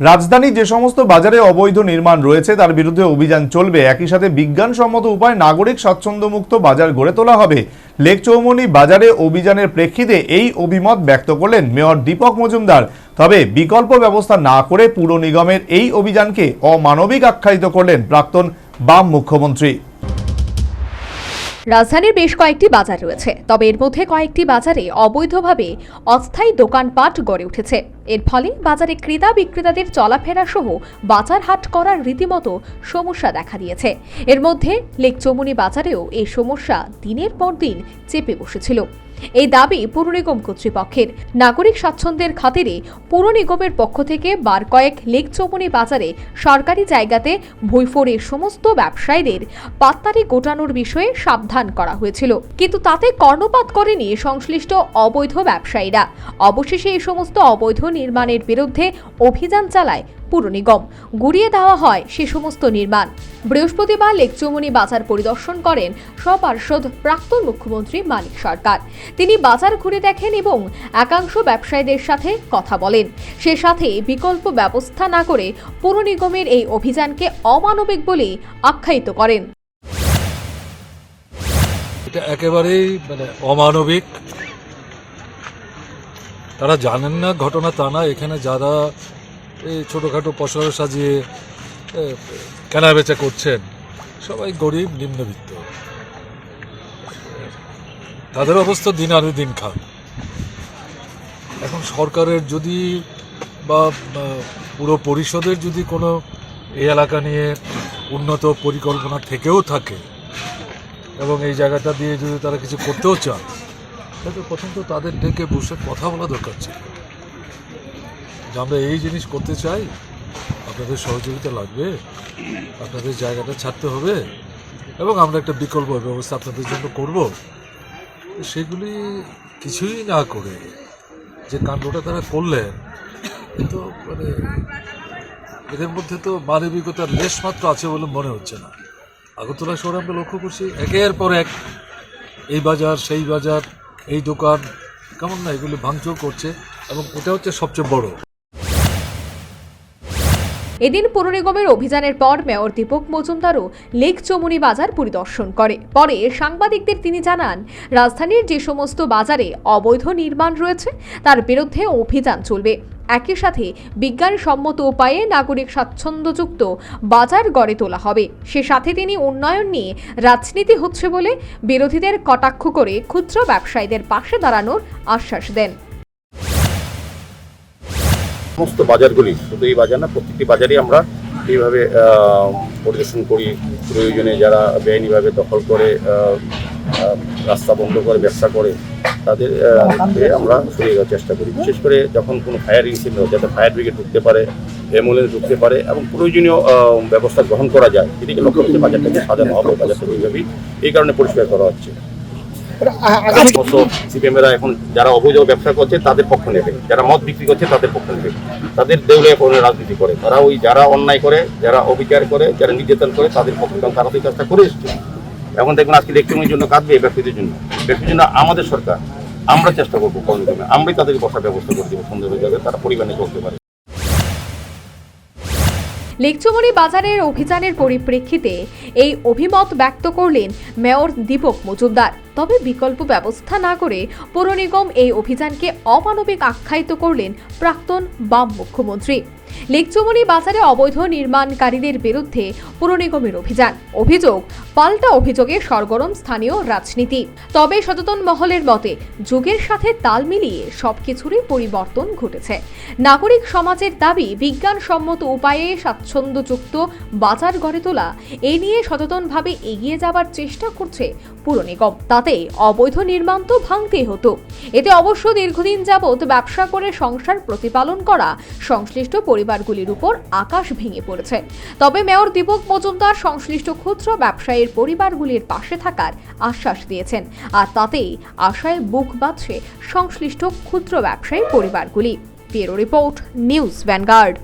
রাজধানী যে সমস্ত বাজারে অবৈধ নির্মাণ রয়েছে তার বিরুদ্ধে অভিযান চলবে। একই সাথে বিজ্ঞানসম্মত উপায়ে নাগরিক স্বাচ্ছন্দ্যমুক্ত বাজার গড়ে তোলা হবে। লেক চৌমুহনী বাজারে অভিযানের প্রেক্ষিতে এই অভিমত ব্যক্ত করলেন মেয়র দীপক মজুমদার। তবে বিকল্প ব্যবস্থা না করে পুর নিগমের এই অভিযানকে অমানবিক আখ্যায়িত করলেন প্রাক্তন বাম মুখ্যমন্ত্রী। রাজধানীর বেশ কয়েকটি বাজার রয়েছে, তবে এর মধ্যে কয়েকটি বাজারে অবৈধভাবে অস্থায়ী দোকানপাট গড়ে উঠেছে। এর ফলে বাজারে ক্রেতা বিক্রেতাদের চলাফেরা সহ বাজার হাট করার রীতিমতো সমস্যা দেখা দিয়েছে। এর মধ্যে লেক চৌমুহনী বাজারেও এই সমস্যা দিনের পর দিন চেপে বসেছিল। এই দাবি পুর নিগম কর্তৃপক্ষের। নাগরিক স্বাচ্ছন্দ্যের খাতিরে পুর নিগমের পক্ষ থেকে বার কয়েক লেক চৌমুহনী বাজারে সরকারি জায়গাতে ভুইফোড়ের সমস্ত ব্যবসায়ীদের পাত্তারি গোটানোর বিষয়ে সাবধান করা হয়েছিল, কিন্তু তাতে কর্ণপাত করেনি সংশ্লিষ্ট অবৈধ ব্যবসায়ীরা। অবশেষে এই সমস্ত অবৈধ নির্মাণের বিরুদ্ধে অভিযান চালায় পুর নিগম। গুড়িয়ে দেওয়া হয় সে সমস্ত নির্মাণ। বৃহস্পতিবার লেক চৌমুহনী বাজার পরিদর্শন করেন স্বপার্ষদ প্রাক্তন মুখ্যমন্ত্রী মানিক সরকার। তিনি বাজার ঘুরে দেখেন এবং একাংশ ব্যবসায়ীদের সাথে কথা বলেন। সে সাথে বিকল্প ব্যবস্থা না করে পুর নিগমের এই অভিযানকে অমানবিক বলে আখ্যায়িত করেন। এটা একেবারেই অমানবিক। তারা জানেন না ঘটনা তা না। এখানে যারা এই ছোটোখাটো পসরা সাজিয়ে কেনাবেচা করছেন সবাই গরিব নিম্নবিত্ত। তাদের অবস্থা দিন আনে দিন খান। এখন সরকারের যদি বা পুরো পরিষদের যদি কোনো এই এলাকা নিয়ে উন্নত পরিকল্পনা থেকেও থাকে এবং এই জায়গাটা দিয়ে যদি তারা কিছু করতেও চান, তাহলে প্রথম তো তাদের ডেকে বসে কথা বলা দরকার ছিল যে আমরা এই জিনিস করতে চাই, আপনাদের সহযোগিতা লাগবে, আপনাদের জায়গাটা ছাড়তে হবে এবং আমরা একটা বিকল্প ব্যবস্থা আপনাদের জন্য করব। সেগুলি কিছুই না করে যে কাণ্ডটা তারা করলেন, তো এদের মধ্যে তো মানবিকতার লেশ মাত্র আছে বলে মনে হচ্ছে না। আগরতলা শহরে আমরা লক্ষ্য করছি একের পর এক এই বাজার সেই বাজার এই দোকান কেমন না এগুলি ভাঙচুর করছে এবং এটা হচ্ছে সবচেয়ে বড়। এদিন পুর নিগমের অভিযানের পর মেয়র দীপক মজুমদারও লেক চৌমুহনী বাজার পরিদর্শন করে। পরে সাংবাদিকদের তিনি জানান, রাজধানীর যে সমস্ত বাজারে অবৈধ নির্মাণ রয়েছে তার বিরুদ্ধে অভিযান চলবে। একই সাথে বিজ্ঞানসম্মত উপায়ে নাগরিক স্বাচ্ছন্দ্যযুক্ত বাজার গড়ে তোলা হবে। সে সাথে তিনি উন্নয়ন নিয়ে রাজনীতি হচ্ছে বলে বিরোধীদের কটাক্ষ করে ক্ষুদ্র ব্যবসায়ীদের পাশে দাঁড়ানোর আশ্বাস দেন। সমস্ত বাজারগুলি, শুধু এই বাজার না, প্রত্যেকটি বাজারই আমরা এইভাবে পরিদর্শন করি। প্রয়োজনে যারা বেআইনিভাবে দখল করে রাস্তা বন্ধ করে ব্যবসা করে তাদের আমরা সরিয়ে দেওয়ার চেষ্টা করি। বিশেষ করে যখন কোনো ফায়ার ইনসিডেন্ট হয়, যাতে ফায়ার ব্রিগেড ঢুকতে পারে, অ্যাম্বুলেন্স ঢুকতে পারে এবং প্রয়োজনীয় ব্যবস্থা গ্রহণ করা যায়, এদিকে লক্ষ্য করে বাজারটাকে সাজানো হবে। বাজারটা ওইভাবেই এই কারণে পরিষ্কার করা হচ্ছে। সিপিএমেরা এখন যারা অবৈধ ব্যবসা করছে তাদের পক্ষ নেবে, যারা মদ বিক্রি করছে তাদের পক্ষ নেবে, তাদের দেউলিয়া করে রাজনীতি করে। তারা ওই যারা অন্যায় করে, যারা অবিচার করে, যারা নির্যাতন করে তাদের পক্ষে, কারণ তারা তো কাজটা করে এসছে। এখন দেখবেন আজকে ইলেকট্রনের জন্য কাঁদবে ব্যক্তিদের জন্য। ব্যক্তির জন্য আমাদের সরকার, আমরা চেষ্টা করবো কর্মীদের, আমরাই তাদেরকে বসার ব্যবস্থা করে দেবো সুন্দর হয়ে যাবে, তারা পরিবারে চলতে পারে। লেক চৌমুহনী বাজারের অভিযানের পরিপ্রেক্ষিতে এই অভিমত ব্যক্ত করলেন মেয়র দীপক মজুমদার। তবে বিকল্প ব্যবস্থা না করে পুর নিগম এই অভিযানকে অমানবিক আখ্যায়িত করলেন প্রাক্তন বাম মুখ্যমন্ত্রী। লেক চৌমুহনী বাজারে অবৈধ নির্মাণকারীদের বিরুদ্ধে পুর নিগমের অভিযোগ পাল্টা অভিযোগে সরগরম স্থানীয় রাজনীতি। তবে সচেতন মহলের মতে যুগের সাথে তাল মিলিয়ে সবকিছুরই পরিবর্তন ঘটেছে। নাগরিক সমাজের দাবি বিজ্ঞানসম্মত উপায়ে স্বাচ্ছন্দ্যযুক্ত বাজার গড়ে তোলা। এই নিয়ে সচেতনভাবে এগিয়ে যাবার চেষ্টা করছে পুর নিগম। তাতে অবৈধ নির্মাণ তো ভাঙতেই হতো। এতে অবশ্য দীর্ঘদিন যাবৎ ব্যবসা করে সংসার প্রতিপালন করা সংশ্লিষ্ট পরিবারগুলির উপর আকাশ ভেঙে পড়েছে। তবে মেয়র দীপক মজুমদার সংশ্লিষ্ট ক্ষুদ্র ব্যবসায়ীর পরিবারগুলির পাশে থাকার আশ্বাস দিয়েছেন, আর তাতেই আশায় বুক বাঁধছে সংশ্লিষ্ট ক্ষুদ্র ব্যবসায়ী পরিবারগুলি। Bureau report, news vanguard.